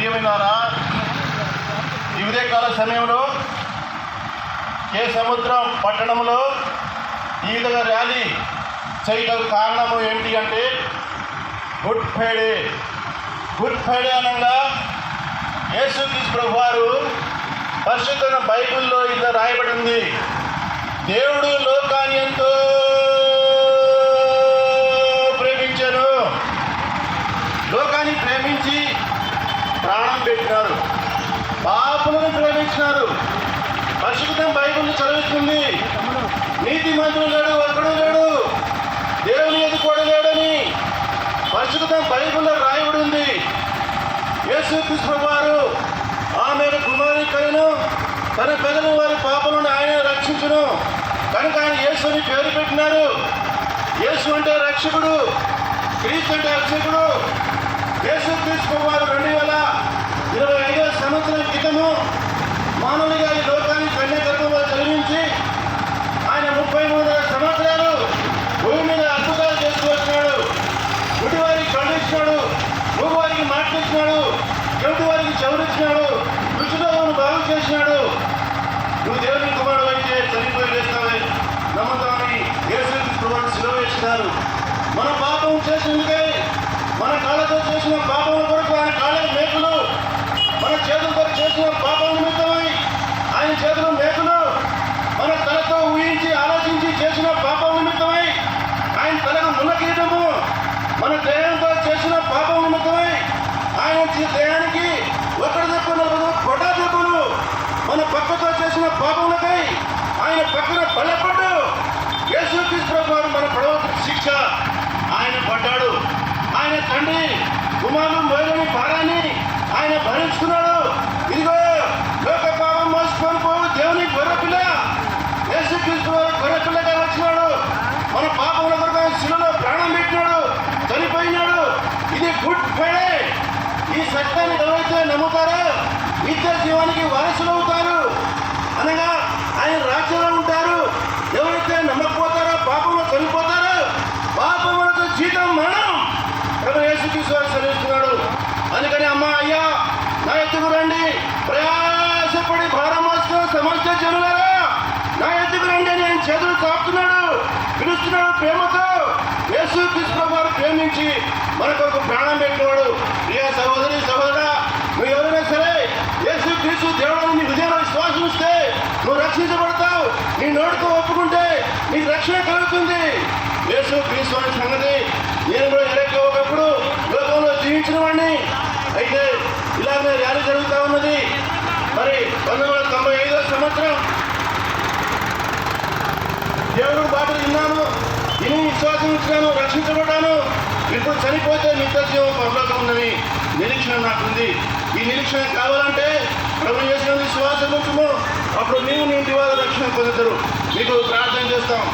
ప్రియమైనవారా, ఈ ఉదయకాల సమయంలో సముద్రం పట్టణంలో ఈ విధంగా ర్యాలీ చేయడం కారణము ఏంటి అంటే గుడ్ ఫ్రైడే అనగా యేసుక్రీస్తు ప్రభువారు పరిశుద్ధ బైబిల్లో ఇలా రాయబడింది. దేవుడు లోకాన్ని ఎంతో ప్రేమించారు, లోకాన్ని ప్రేమించి ప్రాణం పెట్టినారు, పాపులను ప్రేమించినారు. పరిశుద్ధం బైబిల్ చదివిస్తుంది. నీతిమంతుడు లేడు, ఒక్కడు లేడు, దేవుని ఎదుకోడు లేడని పరిశుద్ధం బైబిల్లో రాయబడి ఉంది. యేసుక్రీస్తు ప్రభువారు ఆమె కుమారికలను తన ప్రజలు వారి పాపలను ఆయన రక్షించును కనుక ఆయన యేసు అని పేరు పెట్టినారు. యేసు అంటే రక్షకుడు, క్రీస్తు అంటే రక్షకుడు. యేసుక్రీస్తు ప్రభువారు 2025 సంవత్సరం క్రితము మానవునిగా ఈ లోకాన్ని కన్యాగర్భంలో జన్మించి ఆయన 33 సంవత్సరాలు భూమి మీద అద్భుతాలు చేస్తూ వచ్చినాడు. గుడివారికి కళ్ళిచ్చినాడు, మూగువారికి మాట్లాడిచ్చినాడు, చెవిటి వారికి చెవులిచ్చినాడు, రుచిలోను బాగు చేసినాడు. నువ్వు దేవుని కుమారుడు అయితే చనిపోయి వేస్తావే నమ్ముతామని యేసుక్రీస్తు ప్రభువును సిలువ వేసినారు. మన పాపం చేసినందుకే, మన కాళ్ళతో చేసిన పాపం కొరకు ఆయన కాళ్ళ మేకులు, మన చేతులతో చేసిన పాపం నిమిత్తమై ఆయన చేతులు మేకులు, మన తలతో ఊహించి ఆలోచించి చేసిన పాపం నిమిత్తమై ఆయన తలకు మునకీయటము, మన దేహంతో చేసిన పాపం నిమిత్తమై ఆయన దేహానికి ఒకటి దెబ్బలు కొట్టా దెబ్బలు, మన పక్కతో చేసిన పాపములకై ఆయన పక్కన బలపడ్డు. యేసుక్రీస్తు ప్రభువారు మన పడవకు శిక్ష ఆయన పడ్డాడు. ఆయన తండ్రి కుమారుడు మోయలేని భారాన్ని ఆయన భరించుకున్నాడు. ఇదిగో లోక పాపం మోసుకొని పోవు దేవుని గొర్రెపిల్ల యేసుక్రీస్తు గొర్రెపిల్లగా వచ్చినాడు. మన పాపముల కొరకు శిలువలో ప్రాణం పెట్టినాడు, చనిపోయినాడు. ఇది గుడ్ ఫ్రైడే. ఈ సత్యాన్ని ఎవరైతే నమ్ముతారో నిత్య జీవానికి వారసులు అవుతారు, అనగా ఆయన రాజ్యంలో ఉంటారు. ఎవరైతే నమ్మకపోతారో పాపంలో చనిపోతారో పాపములకు జీతం మరణం. ప్రభు యేసుక్రీస్తు సెలవిస్తున్నాడు. అందుకని అమ్మా అయ్యా నా ఎద్దుకు రండి, ప్రయాసపడి భారం మోస్తున్న సమస్త జనులారా నా ఎద్దుకు రండి అని ఆయన చేతులు చాపుతున్నాడు, పిలుస్తున్నాడు ప్రేమతో. యేసుక్రీస్తు ప్రభువారు ప్రేమించి మన కొరకు ప్రాణం పెట్టినవాడు. ప్రియ సహోదరి సహోదరా, నువ్వు ఎవరైనా సరే యేసుక్రీస్తు దేవుడు నీ హృదయంలో విశ్వాసం ఇస్తే నువ్వు రక్షించబడతావు. నీ నోటితో ఒప్పుకుంటే నీకు రక్షణ కలుగుతుంది. యేసుక్రీస్తు అనే సంగతి నేను కూడా ఎరక్కి ఒకప్పుడు లోకంలో జీవించిన వాడిని. అయితే ఇలాగనే ర్యాలీ జరుగుతూ ఉన్నది. మరి 1995 సంవత్సరం దేవుడు బాటలు విన్నాను, ఇని విశ్వాసం ఇచ్చినాను, రక్షించబడ్డాను. ఇప్పుడు చనిపోతే నిత్య జీవం పరలోకం ఉందని నిరీక్షణ నాకుంది. ఈ నిరీక్షణ కావాలంటే ప్రభు చేసిన విశ్వాసం ఉంచుము, అప్పుడు నీవు నీ ఇంటి వారు రక్షణ పొందుతారు. మీకు ప్రార్థన చేస్తాం.